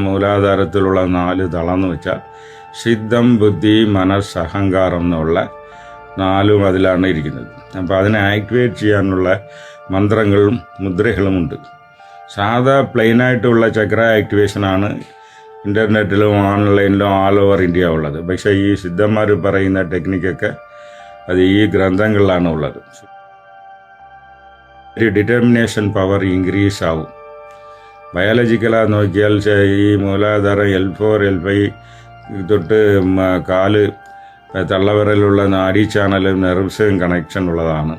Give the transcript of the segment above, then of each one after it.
മൂലാധാരത്തിലുള്ള 4 തളം എന്ന് വെച്ചാൽ സിദ്ധം, ബുദ്ധി, മനസ്സ്, അഹങ്കാരം എന്നുള്ള 4 അതിലാണ് ഇരിക്കുന്നത്. അപ്പോൾ അതിനെ ആക്ടിവേറ്റ് ചെയ്യാനുള്ള മന്ത്രങ്ങളും മുദ്രകളുമുണ്ട്. സാധാ പ്ലെയിനായിട്ടുള്ള ചക്ര ആക്ടിവേഷനാണ് ഇൻ്റർനെറ്റിലും ഓൺലൈനിലും ആൾ ഓവർ ഇന്ത്യ ഉള്ളത്. പക്ഷേ ഈ സിദ്ധന്മാർ പറയുന്ന ടെക്നിക്കൊക്കെ അത് ഈ ഗ്രന്ഥങ്ങളിലാണ് ഉള്ളത്. ഡിറ്റർമിനേഷൻ പവർ ഇൻക്രീസ് ആവും. ബയോളജിക്കലായി നോക്കിയാൽ ഈ മൂലാധാരം L4 L5 തൊട്ട് കാല് തള്ളവിരലുള്ള നാഡി ചാനലും നെർവ്സും കണക്ഷൻ ഉള്ളതാണ്.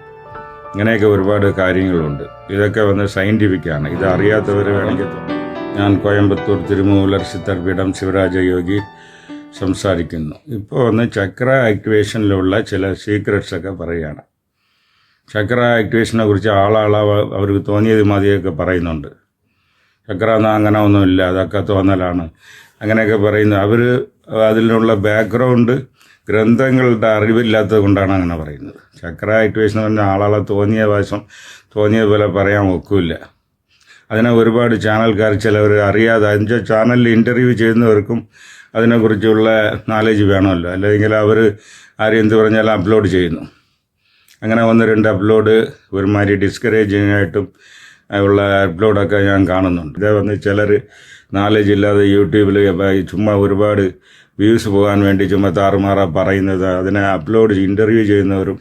ഇങ്ങനെയൊക്കെ ഒരുപാട് കാര്യങ്ങളുണ്ട്. ഇതൊക്കെ സയൻറ്റിഫിക്കാണ്. ഇത് അറിയാത്തവർ വേണമെങ്കിൽ ഞാൻ കോയമ്പത്തൂർ തിരുമൂലർ സിദ്ധർപീഠം ശിവരാജ യോഗി സംസാരിക്കുന്നു. ഇപ്പോൾ ചക്ര ആക്ടിവേഷനിലുള്ള ചില സീക്രട്സൊക്കെ പറയുകയാണ്. ചക്ര ആക്ടിവേഷനെ കുറിച്ച് അവർക്ക് തോന്നിയത് മതിയൊക്കെ പറയുന്നുണ്ട്. ചക്ര എന്നാൽ അങ്ങനെ ഒന്നുമില്ല, അതൊക്കെ തോന്നലാണ്, അങ്ങനെയൊക്കെ പറയുന്നത്. അവർ അതിലുള്ള ബാക്ക്ഗ്രൗണ്ട് ഗ്രന്ഥങ്ങളുടെ അറിവില്ലാത്തത് കൊണ്ടാണ് അങ്ങനെ പറയുന്നത്. ചക്ര ആക്ടിവേഷൻ പറഞ്ഞാൽ ആളാളെ തോന്നിയതുപോലെ പറയാൻ ഒക്കില്ല. അതിനെ ഒരുപാട് ചാനൽക്കാർ ചിലവർ അറിയാതെ അതിൻ്റെ ചാനലിൽ ഇൻ്റർവ്യൂ ചെയ്യുന്നവർക്കും അതിനെക്കുറിച്ചുള്ള നോളജ് വേണമല്ലോ, അല്ലെങ്കിൽ അവർ ആരും എന്ത് പറഞ്ഞാലും അപ്ലോഡ് ചെയ്യുന്നു. അങ്ങനെ 1-2 അപ്ലോഡ് ഒരുമാതിരി ഡിസ്കറേജിങ് ആയിട്ടും ഉള്ള അപ്ലോഡൊക്കെ ഞാൻ കാണുന്നുണ്ട്. ഇതേ ചിലർ നോളജ് ഇല്ലാതെ യൂട്യൂബിൽ ചുമ്മാ ഒരുപാട് വ്യൂസ് പോകാൻ വേണ്ടി ചുമ്മാ താറുമാറാ പറയുന്നത്. അതിനെ ഇൻ്റർവ്യൂ ചെയ്യുന്നവരും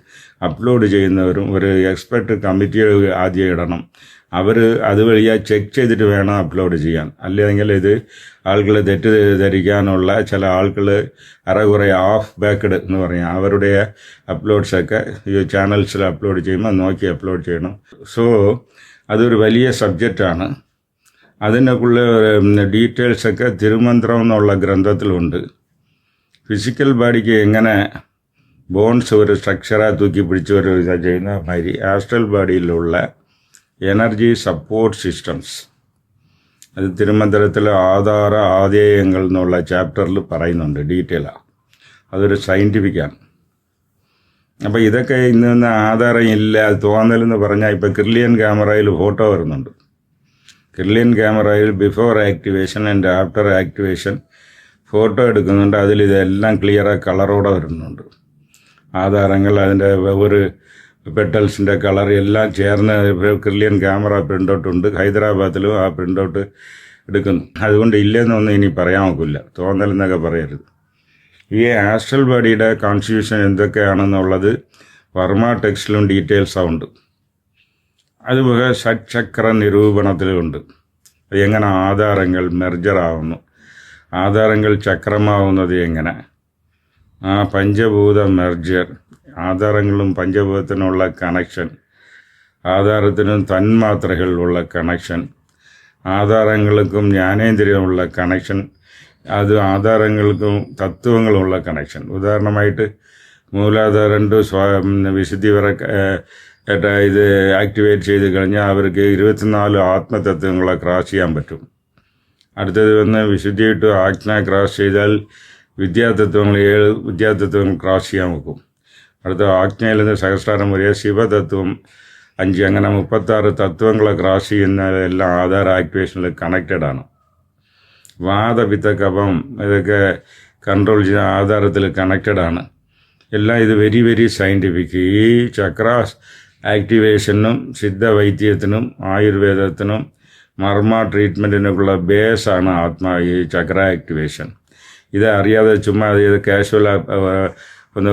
അപ്ലോഡ് ചെയ്യുന്നവരും ഒരു എക്സ്പെർട്ട് കമ്മിറ്റി ആദ്യം ഇടണം. അവർ അതുവഴിയാ ചെക്ക് ചെയ്തിട്ട് വേണം അപ്ലോഡ് ചെയ്യാൻ. അല്ലെങ്കിൽ ഇത് ആളുകൾ തെറ്റിദ്ധരിക്കാനുള്ള ചില ആളുകൾ അറകുറെ ഓഫ് ബാക്ക്ഡ് എന്ന് പറയാം. അവരുടെ അപ്ലോഡ്സൊക്കെ ഈ ചാനൽസിൽ അപ്ലോഡ് ചെയ്യുമ്പോൾ നോക്കി അപ്ലോഡ് ചെയ്യണം. സോ അതൊരു വലിയ സബ്ജക്റ്റാണ്. അതിനൊക്കെയുള്ള ഡീറ്റെയിൽസൊക്കെ തിരുമന്ത്രം എന്നുള്ള ഗ്രന്ഥത്തിലുണ്ട്. ഫിസിക്കൽ ബോഡിക്ക് എങ്ങനെ ബോൺസ് ഒരു സ്ട്രക്ചറായി തൂക്കി പിടിച്ച് ഒരു ചെയ്യുന്ന മാതിരി ആസ്ട്രൽ ബോഡിയിലുള്ള എനർജി സപ്പോർട്ട് സിസ്റ്റംസ് അത് തിരുമന്ത്രത്തിൽ ആധേയങ്ങൾ എന്നുള്ള ചാപ്റ്ററിൽ പറയുന്നുണ്ട്. ഡീറ്റെയിലാണ്. അതൊരു സയൻറ്റിഫിക്കാണ്. അപ്പോൾ ഇതൊക്കെ ഇന്ന് ആധാരം ഇല്ല തോന്നലെന്ന് പറഞ്ഞാൽ ഇപ്പോൾ ക്രില്ലിയൻ ക്യാമറയിൽ ഫോട്ടോ വരുന്നുണ്ട്. ക്രില്ലിയൻ ക്യാമറയിൽ before activation and after activation photo എടുക്കുന്നുണ്ട്. അതിൽ ഇതെല്ലാം ക്ലിയറായി കളറോടെ വരുന്നുണ്ട്. ആധാരങ്ങൾ, അതിൻ്റെ ഒരു പെട്ടൽസിൻ്റെ കളർ എല്ലാം ചേർന്ന് ക്രില്ലിയൻ ക്യാമറ പ്രിൻ്റ് ഉണ്ട്. ഹൈദരാബാദിലും ആ പ്രിൻ്റ് ഔട്ട് എടുക്കുന്നു. അതുകൊണ്ട് ഇല്ലെന്നൊന്നും ഇനി പറയാൻ നോക്കില്ല, തോന്നലെന്നൊക്കെ പറയരുത്. ഈ ആസ്ട്രൽ ബോഡിയുടെ കോൺസ്റ്റിറ്റ്യൂഷൻ എന്തൊക്കെയാണെന്നുള്ളത് വർമ്മ ടെക്സ്റ്റിലും ഡീറ്റെയിൽസ് ഉണ്ട്. അതുപോലെ ഷഡ്ചക്ര നിരൂപണത്തിലുമുണ്ട്. എങ്ങനെ ആധാരങ്ങൾ മെർജറാവുന്നു, ആധാരങ്ങൾ ചക്രമാവുന്നത് എങ്ങനെ, ആ പഞ്ചഭൂത മെർജർ, ആധാരങ്ങളും പഞ്ചഭൂതത്തിനുള്ള കണക്ഷൻ, ആധാരത്തിനും തന്മാത്രകളിലുള്ള കണക്ഷൻ, ആധാരങ്ങൾക്കും ജ്ഞാനേന്ദ്രിയമുള്ള കണക്ഷൻ, അത് ആധാരങ്ങൾക്കും തത്വങ്ങളുള്ള കണക്ഷൻ. ഉദാഹരണമായിട്ട് മൂലാധാരം വിശുദ്ധി വരെ ഇത് ആക്ടിവേറ്റ് ചെയ്ത് കഴിഞ്ഞാൽ അവർക്ക് 24 ആത്മതത്വങ്ങളെ ക്രോസ് ചെയ്യാൻ പറ്റും. അടുത്തത് വിശുദ്ധി ടു ആജ്ഞ ക്രോസ് ചെയ്താൽ 7 വിദ്യാതത്വങ്ങൾ ക്രോസ് ചെയ്യാൻ വെക്കും. അടുത്ത ആജ്ഞയിൽ നിന്ന് സഹസ്രാരം വരെ ശിവതത്വം 5, അങ്ങനെ 36 തത്വങ്ങളെ ക്രോസ് ചെയ്യുന്നതെല്ലാം ആധാര ആക്ടിവേഷനിൽ കണക്റ്റഡ് ആണ്. വാദപിത്ത കഫം ഇതൊക്കെ കൺട്രോൾ ചെയ്യുന്ന ആധാരത്തിൽ കണക്റ്റഡ് ആണ്. എല്ലാം ഇത് വെരി വെരി സയൻറ്റിഫിക്. ഈ ചക്ര ആക്ടിവേഷനും സിദ്ധവൈദ്യത്തിനും ആയുർവേദത്തിനും മർമ്മ ട്രീറ്റ്മെൻറ്റിനൊക്കെയുള്ള ബേസാണ് ഈ ചക്ര ആക്ടിവേഷൻ. ഇത് അറിയാതെ ചുമ്മാ ഇത് കാഷ്വൽ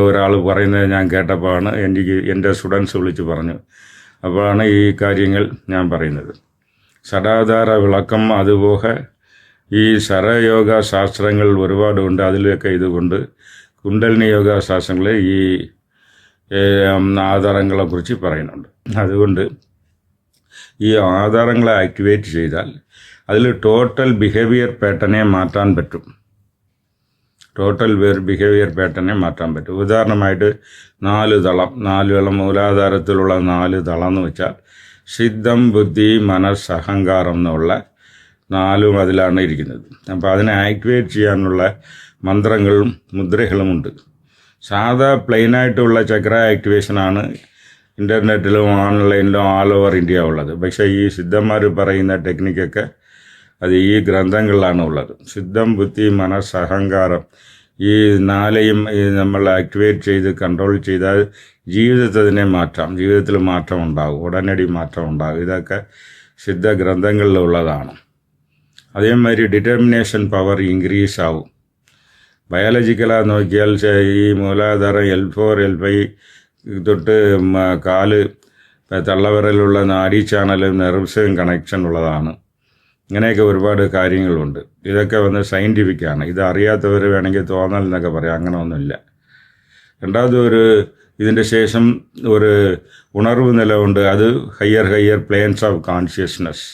ഒരാൾ പറയുന്നത് ഞാൻ കേട്ടപ്പോഴാണ് എൻ്റെ സ്റ്റുഡൻസ് വിളിച്ച് പറഞ്ഞു. അപ്പോഴാണ് ഈ കാര്യങ്ങൾ ഞാൻ പറയുന്നത്. ഷഡാധാര വിളക്കം, അതുപോലെ ഈ ശരയോഗ ശാസ്ത്രങ്ങൾ ഒരുപാടുണ്ട്. അതിലൊക്കെ ഇതുകൊണ്ട് കുണ്ടലിനി യോഗ ശാസ്ത്രങ്ങൾ ഈ ആധാരങ്ങളെക്കുറിച്ച് പറയുന്നുണ്ട്. അതുകൊണ്ട് ഈ ആധാരങ്ങളെ ആക്ടിവേറ്റ് ചെയ്താൽ അതിൽ ടോട്ടൽ ബിഹേവിയർ പാറ്റേണെ മാറ്റാൻ പറ്റും. ഉദാഹരണമായിട്ട് 4 തളം മൂലാധാരത്തിലുള്ള 4 തളം എന്ന് വെച്ചാൽ സിദ്ധം, ബുദ്ധി, മനസ്സ്, അഹങ്കാരം എന്നുള്ള 4 അതിലാണ് ഇരിക്കുന്നത്. അപ്പോൾ അതിനെ ആക്ടിവേറ്റ് ചെയ്യാനുള്ള മന്ത്രങ്ങളും മുദ്രകളുമുണ്ട്. സാധാ പ്ലെയിനായിട്ടുള്ള ചക്ര ആക്ടിവേഷനാണ് ഇൻ്റർനെറ്റിലും ഓൺലൈനിലും ആൾ ഓവർ ഇന്ത്യ ഉള്ളത്. പക്ഷേ ഈ സിദ്ധന്മാർ പറയുന്ന ടെക്നിക്കൊക്കെ അത് ഈ ഗ്രന്ഥങ്ങളിലാണ് ഉള്ളത്. ചിത്തം, ബുദ്ധി, മനസ്സ്, അഹങ്കാരം, ഈ നാലെയും നമ്മൾ ആക്ടിവേറ്റ് ചെയ്ത് കൺട്രോൾ ചെയ്താൽ ജീവിതത്തിൽ മാറ്റം ഉണ്ടാകും, ഉടനടി മാറ്റം ഉണ്ടാകും. ഇതൊക്കെ സിദ്ധ ഗ്രന്ഥങ്ങളിലുള്ളതാണ്. അതേമാതിരി ഡിറ്റർമിനേഷൻ പവർ ഇൻക്രീസ് ആവും. ബയോളജിക്കലായി നോക്കിയാൽ ഈ മൂലാധാരം L4 L5 തൊട്ട് കാല് തള്ളവിരലുള്ള നാഡീ ചാനലും നെർവ്സും കണക്ഷൻ ഉള്ളതാണ്. ഇങ്ങനെയൊക്കെ ഒരുപാട് കാര്യങ്ങളുണ്ട്. ഇതൊക്കെ സയൻറ്റിഫിക്കാണ്. ഇത് അറിയാത്തവർ വേണമെങ്കിൽ തോന്നൽ എന്നൊക്കെ പറയാം. അങ്ങനെ ഒന്നുമില്ല. രണ്ടാമത് ഇതിൻ്റെ ശേഷം ഒരു ഉണർവ് നിലമുണ്ട്. അത് ഹയ്യർ പ്ലെയിൻസ് ഓഫ് കോൺഷ്യസ്നസ്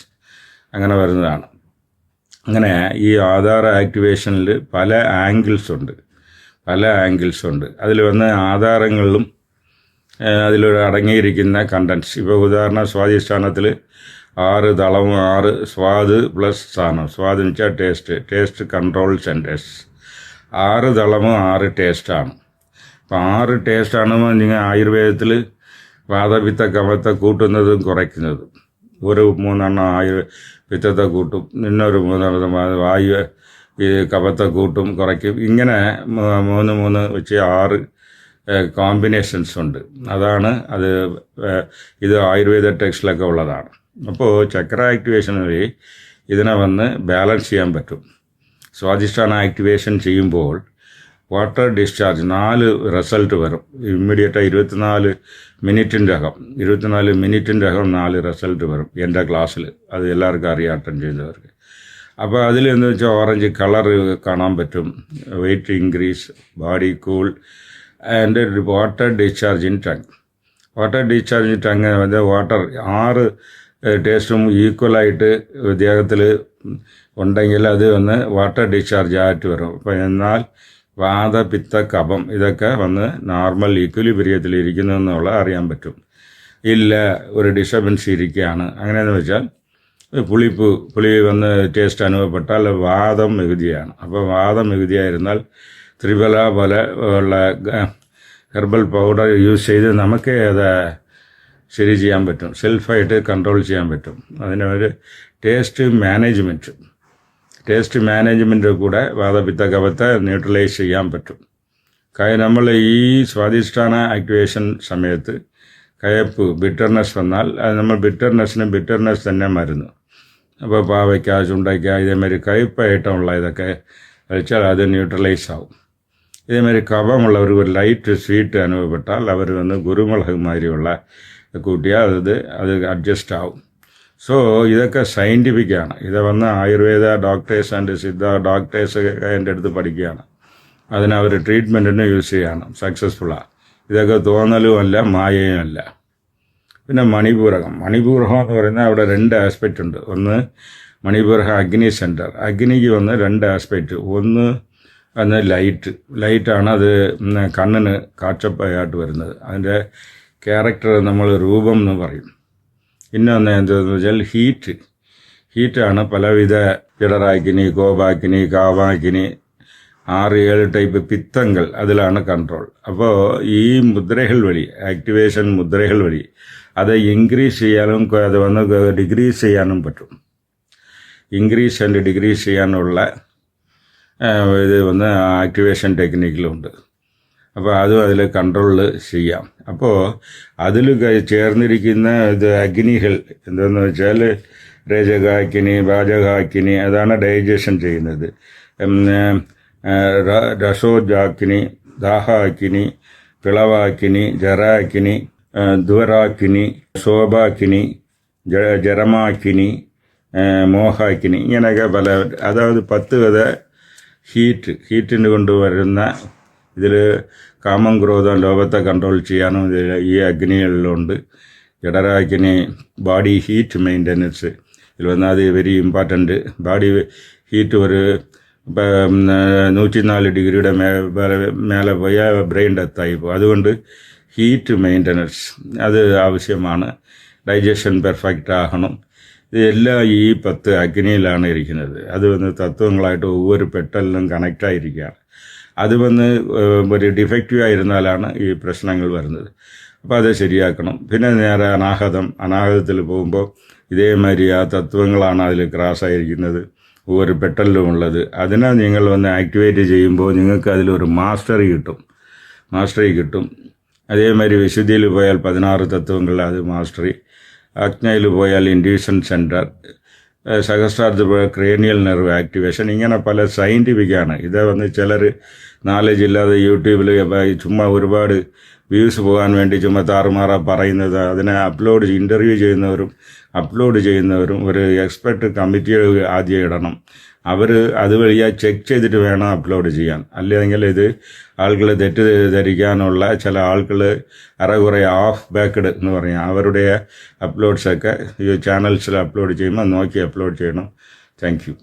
അങ്ങനെ വരുന്നതാണ്. അങ്ങനെ ഈ ആധാർ ആക്ടിവേഷനിൽ പല ആംഗിൾസ് ഉണ്ട്. അതിൽ ആധാരങ്ങളിലും അതിലൊരു അടങ്ങിയിരിക്കുന്ന കണ്ടൻസ്. ഇപ്പോൾ ഉദാഹരണം സ്വാധിഷ്ഠാനത്തിൽ 6 ദളവും 6 സ്വാദ് പ്ലസ് സ്ഥാനം. സ്വാദ് എന്ന് വെച്ചാൽ ടേസ്റ്റ് കൺട്രോൾ സെൻറ്റേഴ്സ്. 6 ദളവും 6 ടേസ്റ്റാണ്. അപ്പോൾ 6 ടേസ്റ്റാണ് നിങ്ങൾ ആയുർവേദത്തിൽ വാതപിത്ത കഫത്തെ കൂട്ടുന്നതും കുറയ്ക്കുന്നതും. ഒരു 3 പിത്തത്തെ കൂട്ടും, ഇന്നൊരു 3 വായു ഈ കഫത്തെ കൂട്ടും കുറയ്ക്കും. ഇങ്ങനെ 3 വെച്ച് 6 കോമ്പിനേഷൻസ് ഉണ്ട്. ഇത് ആയുർവേദ ടെക്സ്റ്റിലൊക്കെ ഉള്ളതാണ്. അപ്പോൾ ചക്ര ആക്ടിവേഷൻ വഴി ഇതിനെ ബാലൻസ് ചെയ്യാൻ പറ്റും. സ്വാധിഷ്ഠാന ആക്ടിവേഷൻ ചെയ്യുമ്പോൾ വാട്ടർ ഡിസ്ചാർജ് 4 റിസൾട്ട് വരും. ഇമ്മീഡിയറ്റായി 24 മിനിറ്റിൻ്റെ അകം 4 റിസൾട്ട് വരും എൻ്റെ ക്ലാസ്സിൽ. അത് എല്ലാവർക്കും അറിയാം, അറ്റൻഡ് ചെയ്തവർക്ക്. അപ്പോൾ അതിലെന്ന് വെച്ചാൽ ഓറഞ്ച് കളർ കാണാൻ പറ്റും, wait increase, body cool and water discharge in tongue. Water 6 ടേസ്റ്റും ഈക്വലായിട്ട് ദേഹത്തിൽ ഉണ്ടെങ്കിൽ അത് വാട്ടർ ഡിസ്ചാർജ് ആയിട്ട് വരും. അപ്പോൾ എന്നാൽ വാത, പിത്ത, കഫം ഇതൊക്കെ നോർമൽ ഈക്വലിബ്രിയത്തിൽ ഇരിക്കുന്നു എന്നുള്ള അറിയാൻ പറ്റും. ഇല്ല, ഒരു ഡിസ്റ്റർബൻസ് ഇരിക്കുകയാണ്, അങ്ങനെയെന്ന് വെച്ചാൽ പുളി ടേസ്റ്റ് അനുഭവപ്പെട്ടാൽ വാദം മികുതിയാണ്. അപ്പോൾ വാദം മികുതിയായിരുന്നാൽ ത്രിഫല പോലെ ഉള്ള ഹെർബൽ പൗഡർ യൂസ് ചെയ്ത് നമുക്ക് അത് ശരി ചെയ്യാൻ പറ്റും, സെൽഫായിട്ട് കൺട്രോൾ ചെയ്യാൻ പറ്റും. അതിനൊരു ടേസ്റ്റ് മാനേജ്മെൻറ്റ് കൂടെ വാതപിത്ത കഫത്തെ ന്യൂട്രലൈസ് ചെയ്യാൻ പറ്റും. നമ്മൾ ഈ സ്വാധിഷ്ഠാന ആക്ടിവേഷൻ സമയത്ത് കയപ്പ്, ബിറ്റർനെസ് വന്നാൽ അത് നമ്മൾ ബിറ്റർനെസ് തന്നെ മരുന്ന്. അപ്പോൾ പാവയ്ക്ക, ചുണ്ടയ്ക്ക ഇതേമാതിരി കയ്പ്പായിട്ടുള്ള ഇതൊക്കെ കഴിച്ചാൽ അത് ന്യൂട്രലൈസ് ആവും. ഇതേമാതിരി കഫമുള്ളവർക്ക് ഒരു ലൈറ്റ് സ്വീറ്റ് അനുഭവപ്പെട്ടാൽ അവർ കുരുമുളക് മാതിരിയുള്ള കൂട്ടിയാൽ അത് അഡ്ജസ്റ്റ് ആവും. സോ ഇതൊക്കെ സയൻറ്റിഫിക്കാണ്. ഇത് Ayurveda doctors and Siddha doctors എൻ്റെ അടുത്ത് പഠിക്കുകയാണ്. അതിനവർ ട്രീറ്റ്മെൻറ്റിന് യൂസ് ചെയ്യണം, സക്സസ്ഫുള്ളാണ്. ഇതൊക്കെ തോന്നലുമല്ല, മായയുമല്ല. പിന്നെ മണിപൂരകം എന്ന് പറയുന്നത് അവിടെ 2 ആസ്പെക്റ്റ് ഉണ്ട്. ഒന്ന് മണിപൂരകം അഗ്നി സെൻറ്റർ. അഗ്നിക്ക് 2 ആസ്പെക്റ്റ്. ഒന്ന് ലൈറ്റാണ്, അത് കണ്ണിന് കാഴ്ചപ്പായിട്ട് വരുന്നത്. അതിൻ്റെ ക്യാരക്ടർ നമ്മൾ രൂപം എന്ന് പറയും. പിന്നെ എന്താണെന്ന് വെച്ചാൽ ഹീറ്റാണ്. പലവിധ ജഠരാഗ്നി, കോപാഗ്നി, കാവാഗ്നി, 6-7 ടൈപ്പ് പിത്തങ്ങൾ, അതിലാണ് കൺട്രോൾ. അപ്പോൾ ഈ മുദ്രകൾ വഴി, ആക്ടിവേഷൻ മുദ്രകൾ വഴി അത് ഇൻക്രീസ് ചെയ്യാനും അത് ഡിക്രീസ് ചെയ്യാനും പറ്റും. ഇൻക്രീസ് ആൻഡ് ഡിക്രീസ് ചെയ്യാനുള്ള ഇത് ആക്ടിവേഷൻ ടെക്നിക്കിലുണ്ട്. അപ്പോൾ അതും അതിൽ കൺട്രോൾ ചെയ്യാം. അപ്പോൾ അതിൽ ചേർന്നിരിക്കുന്ന ഇത് അഗ്നികൾ എന്താണെന്ന് വെച്ചാൽ രജകാഗ്നി, വാചകാഗ്നി, അതാണ് ഡൈജഷൻ ചെയ്യുന്നത്. രസോജാഗ്നി, ദാഹാഗ്നി, പിളവാഗ്നി, ജരാഗ്നി, ധ്വരാഗ്നി, ശോഭാഗ്നി, ജരമാഗ്നി, മോഹാഗ്നി, ഇങ്ങനെയൊക്കെ അതായത് 10 വിധ ഹീറ്റിന് കൊണ്ടുവരുന്ന ഇതിൽ കാമം, ക്രോധം, ലോഭത്തെ കൺട്രോൾ ചെയ്യാനും ഈ അഗ്നികളിലുണ്ട്. ജഠരാഗ്നി ബോഡി ഹീറ്റ് മെയിൻ്റനൻസ് ഇതിൽ അത് വെരി ഇമ്പോർട്ടൻറ്റ്. ബോഡി ഹീറ്റ് ഒരു 104 ഡിഗ്രിയുടെ മേലെ പോയാൽ ബ്രെയിൻ ഡെത്തായി പോകും. അതുകൊണ്ട് ഹീറ്റ് മെയിൻ്റനൻസ് അത് ആവശ്യമാണ്. ഡൈജഷൻ പെർഫെക്റ്റ് ആകണം. ഇതെല്ലാം ഈ 10 അഗ്നിയിലാണ് ഇരിക്കുന്നത്. അത് തത്വങ്ങളായിട്ട് ഒവ്വൊരു പെട്ടലിനും കണക്റ്റായിരിക്കുകയാണ്. അത് ഒരു ഡിഫക്റ്റീവ് ആയിരുന്നാലാണ് ഈ പ്രശ്നങ്ങൾ വരുന്നത്. അപ്പോൾ അത് ശരിയാക്കണം. പിന്നെ നേരെ അനാഹതത്തിൽ പോകുമ്പോൾ ഇതേമാതിരി ആ തത്വങ്ങളാണ് അതിൽ ക്രാസായിരിക്കുന്നത്, ഒരു പെട്ടലിലും ഉള്ളത്. അതിനെ നിങ്ങൾ ഒന്ന് ആക്ടിവേറ്റ് ചെയ്യുമ്പോൾ നിങ്ങൾക്ക് അതിലൊരു മാസ്റ്ററി കിട്ടും. അതേമാതിരി വിശുദ്ധിയിൽ പോയാൽ 16 തത്വങ്ങൾ, അത് മാസ്റ്ററി. ആജ്ഞയിൽ പോയാൽ ഇൻഡ്യൂഷൻ സെൻറ്റർ, സഹസ്രാർത്ഥ ക്രേനിയൽ നെർവ് ആക്ടിവേഷൻ, ഇങ്ങനെ പല സയൻറ്റിഫിക്കാണ്. ഇത് വന്ന് ചിലർ നാലേജ് ഇല്ലാതെ യൂട്യൂബിൽ ചുമ്മാ ഒരുപാട് വ്യൂസ് പോകാൻ വേണ്ടി ചുമ്മാ താറുമാറാ പറയുന്നത്, അതിനെ ഇൻ്റർവ്യൂ ചെയ്യുന്നവരും ഒരു എക്സ്പെർട്ട് കമ്മിറ്റി ആദ്യം ഇടണം. അവർ അതുവഴിയാ ചെക്ക് ചെയ്തിട്ട് വേണം അപ്ലോഡ് ചെയ്യാൻ. അല്ലെങ്കിൽ ഇത് ആളുകൾ തെറ്റിദ്ധരിക്കാനുള്ള ചില ആളുകൾ അറകുറെ ഓഫ് ബാക്കഡ് എന്ന് പറയാം. അവരുടെ അപ്ലോഡ്സൊക്കെ ഈ ചാനൽസിൽ അപ്ലോഡ് ചെയ്യുമ്പോൾ നോക്കി അപ്ലോഡ് ചെയ്യണം. Thank you.